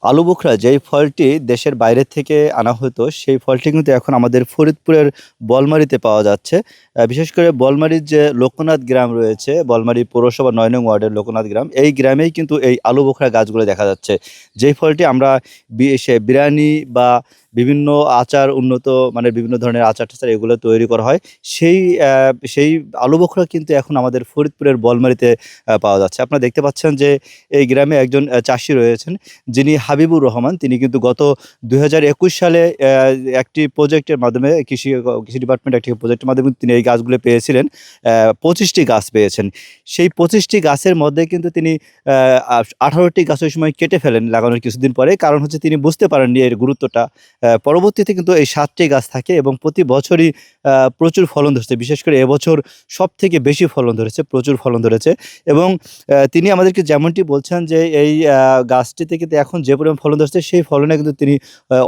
আলু বোখরা যেই ফলটি দেশের বাইরে থেকে আনা হতো সেই ফলটি কিন্তু এখন আমাদের ফরিদপুরের বলমারীতে পাওয়া যাচ্ছে। বিশেষ করে বলমারীর যে লোকনাথ গ্রাম রয়েছে, বলমারী পৌরসভা ৯ নং ওয়ার্ডের লোকনাথ গ্রাম, এই গ্রামেই কিন্তু এই আলু বোখরা গাছগুলো দেখা যাচ্ছে। যেই ফলটি আমরা সে বিরিয়ানি বা বিভিন্ন আচার, উন্নত মানে বিভিন্ন ধরনের আচার টাচার এগুলো তৈরি করা হয়। সেই আলু বোখরা কিন্তু এখন আমাদের ফরিদপুরের বলমারীতে পাওয়া যাচ্ছে। আপনারা দেখতে পাচ্ছেন যে এই গ্রামে একজন চাষি রয়েছেন, যিনি হাবিবুর রহমান। তিনি কিন্তু গত ২০২১ সালে একটি প্রজেক্টের মাধ্যমে কৃষি ডিপার্টমেন্ট একটি প্রজেক্টের মাধ্যমে তিনি এই গাছগুলো পেয়েছিলেন। ২৫টি গাছ পেয়েছেন। সেই ২৫টি গাছের মধ্যে কিন্তু তিনি ১৮টি গাছ ওই সময় কেটে ফেলেন লাগানোর কিছুদিন পরে। কারণ হচ্ছে তিনি বুঝতে পারেননি এর গুরুত্বটা। পরবর্তীতে কিন্তু এই ৭টি গাছ থাকে এবং প্রতি বছরই প্রচুর ফলন ধরছে। বিশেষ করে এবছর সবথেকে বেশি ফলন ধরেছে, প্রচুর ফলন ধরেছে। এবং তিনি আমাদেরকে যেমনটি বলছেন যে এই গাছটিতে কিন্তু এখন যে পরিমাণ ফলন ধরছে সেই ফলনে কিন্তু তিনি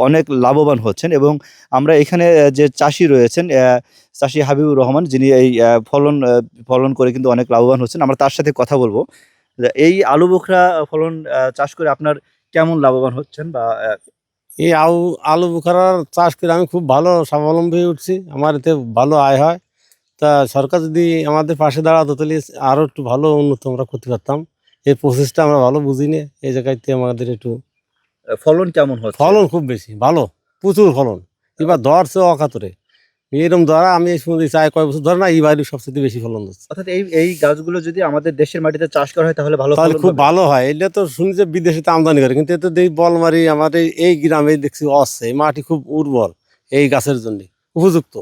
অনেক লাভবান হচ্ছেন। এবং আমরা এখানে যে চাষি রয়েছেন, চাষি হাবিবুর রহমান, যিনি এই ফলন করে কিন্তু অনেক লাভবান হচ্ছেন। আমরা তার সাথে কথা বলবো যে এই আলু বোখরা ফলন চাষ করে আপনার কেমন লাভবান হচ্ছেন বা এই আলু বোখারার চাষ করে আমি খুব ভালো স্বাবলম্বী হয়ে উঠছি। আমার এতে ভালো আয় হয়। তা সরকার যদি আমাদের পাশে দাঁড়াতো তাহলে আরও একটু ভালো উন্নত আমরা করতে পারতাম। এই প্রসেসটা আমরা ভালো বুঝি না, এই জায়গাতে আমাদের একটু ফলন কেমন হচ্ছে? ফলন খুব বেশি ভালো, প্রচুর ফলন। এবার ধরছে অকাতরে, এরকম ধরা আমি শুনছি চাই কয় বছর ধরে না, এইবারই সবচেয়ে বেশি ফলন হচ্ছে। অর্থাৎ এই গাছগুলো যদি আমাদের দেশের মাটিতে চাষ করা হয় তাহলে ভালো তাহলে ফলন খুব হবে? ভালো হয়। এটা তো শুনি যে বিদেশেতে আমদানি করে, কিন্তু এতে দেখি বলমারি আমাদের এই গ্রামে দেখছি অসছে, এই মাটি খুব উর্বর এই গাছের জন্য উপযুক্ত।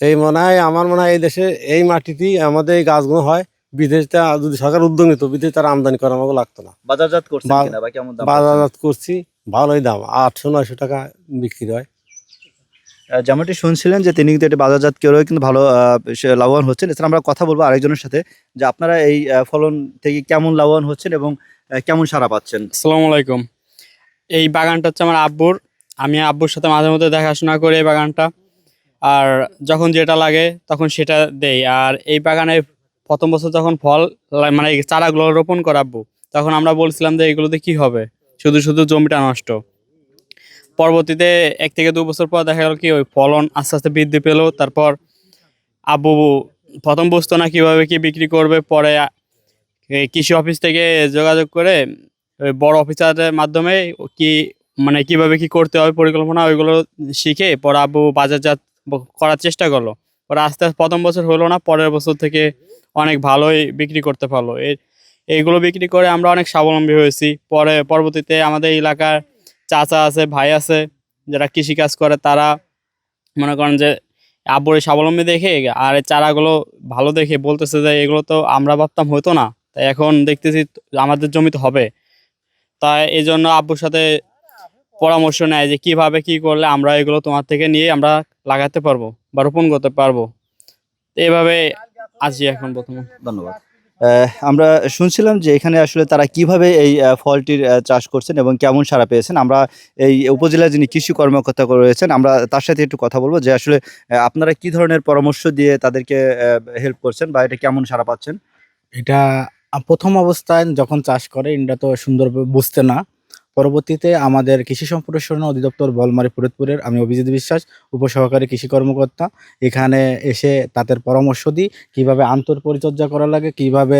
এই মনে হয়, আমার মনে হয় এই দেশে এই মাটিতেই আমাদের এই গাছগুলো হয়। বিদেশটা যদি সরকার উদ্যোগ নিত, বিদেশে তারা আমদানি করা আমাকে লাগতো না। বাজারজাত করছেন কিনা বা কেমন দাম পাচ্ছেন? বাজারজাত করছি, ভালোই দাম, ৮০০-৯০০ টাকা বিক্রি হয়। যেমনটি শুনছিলেন যে তিনি কিন্তু এটা বাজারজাত করেও কিন্তু ভালো সে লাভবান হচ্ছেন। এছাড়া আমরা কথা বলবো আরেকজনের সাথে যে আপনারা এই ফলন থেকে কেমন লাভবান হচ্ছেন এবং কেমন সাড়া পাচ্ছেন? আসসালামু আলাইকুম। এই বাগানটা হচ্ছে আমার আব্বুর। আমি আব্বুর সাথে মাঝে মধ্যে দেখাশোনা করি এই বাগানটা। আর যখন যেটা লাগে তখন সেটা দেই। আর এই বাগানে প্রথম বছর যখন ফল মানে এই চারাগুলো রোপণ করে আব্বু, তখন আমরা বলছিলাম যে এগুলোতে কি হবে, শুধু শুধু জমিটা নষ্ট। পরবর্তীতে ১ থেকে ২ বছর পর দেখা গেল কি ওই ফলন আস্তে আস্তে বৃদ্ধি পেলো। তারপর আব্বু প্রথম বুঝতো না কিভাবে কি বিক্রি করবে। পরে এই কৃষি অফিস থেকে যোগাযোগ করে ওই বড় অফিসারের মাধ্যমে কি মানে কিভাবে কি করতে হবে পরিকল্পনা, ওইগুলো শিখে পরে আব্বু বাজারজাত করার চেষ্টা করলো। পরে আস্তে আস্তে প্রথম বছর হলো না, পরের বছর থেকে অনেক ভালোই বিক্রি করতে পারলো। এইগুলো বিক্রি করে আমরা অনেক স্বাবলম্বী হয়েছি। পরবর্তীতে আমাদের এলাকার চাচা আছে, ভাই আছে যারা কৃষিকাজ করে, তারা মনে করেন যে আব্বুর এই স্বাবলম্বী দেখে আর এই চারাগুলো ভালো দেখে বলতেছে যে এগুলো তো আমরা ভাবতাম হতো না, তাই এখন দেখতেছি আমাদের জমিতে হবে। তাই এই জন্য আব্বুর সাথে পরামর্শ নেয় যে কিভাবে কি করলে আমরা এগুলো তোমার থেকে নিয়ে আমরা লাগাতে পারবো বা রোপণ করতে পারবো। তো এইভাবে আছি এখন বর্তমান। ধন্যবাদ। আমরা শুনছিলাম যে এখানে আসলে তারা কিভাবে এই ফলটির চাষ করছেন এবং কেমন সাড়া পেয়েছেন। আমরা এই উপজেলার যিনি কৃষি কর্মকর্তা রয়েছেন, আমরা তার সাথে একটু কথা বলবো যে আসলে আপনারা কি ধরনের পরামর্শ দিয়ে তাদেরকে হেল্প করছেন বা এটা কেমন সাড়া পাচ্ছেন? এটা প্রথম অবস্থায় যখন চাষ করে এটা তো সুন্দরভাবে বুঝতে না। পরবর্তীতে আমাদের কৃষি সম্প্রসারণ অধিদপ্তর বলমারী ফরিদপুরের আমি অভিজিৎ বিশ্বাস, উপসহকারী কৃষি কর্মকর্তা, এখানে এসে তাদের পরামর্শ দিই কীভাবে আন্তর পরিচর্যা করা লাগে, কীভাবে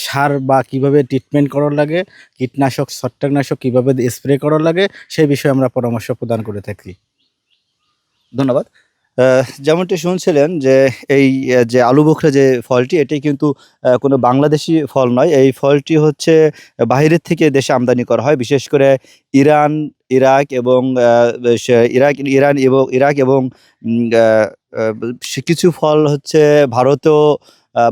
সার বা কীভাবে ট্রিটমেন্ট করা লাগে, কীটনাশক ছত্রাকনাশক কীভাবে স্প্রে করা লাগে, সেই বিষয়ে আমরা পরামর্শ প্রদান করে থাকি। ধন্যবাদ। যেমনটি শুনছিলেন যে এই যে আলু বোখরা যে ফলটি, এটি কিন্তু কোনো বাংলাদেশি ফল নয়। এই ফলটি হচ্ছে বাহিরের থেকে দেশে আমদানি করা হয়। বিশেষ করে ইরান, ইরাক এবং ইরাক এবং উম আ আ কিছু ফল হচ্ছে ভারতেও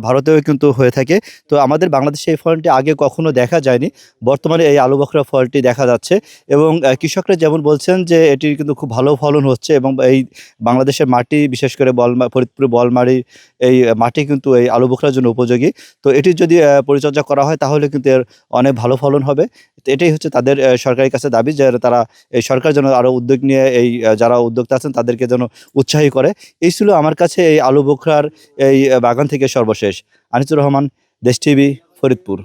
ভারতেও কিন্তু হয়ে থাকে। তো আমাদের বাংলাদেশে এই ফলটি আগে কখনো দেখা যায়নি। বর্তমানে এই আলু বোখরা ফলটি দেখা যাচ্ছে এবং কৃষকরা যেমন বলছেন যে এটির কিন্তু খুব ভালো ফলন হচ্ছে এবং এই বাংলাদেশের মাটি, বিশেষ করে ফরিদপুর বলমারী এই মাটি কিন্তু এই আলু বোখরার জন্য উপযোগী। তো এটির যদি পরিচর্যা করা হয় তাহলে কিন্তু এর অনেক ভালো ফলন হবে। তো এটাই হচ্ছে তাদের সরকারের কাছে দাবি যে তারা এই সরকার যেন আরও উদ্যোগ নিয়ে এই যারা উদ্যোক্তা আছেন তাদেরকে যেন উৎসাহী করে। এই ছিল আমার কাছে এই আলু বোখরার এই বাগান থেকে সর্বশেষ। আনিসুর রহমান, দেশ টিভি, ফরিদপুর।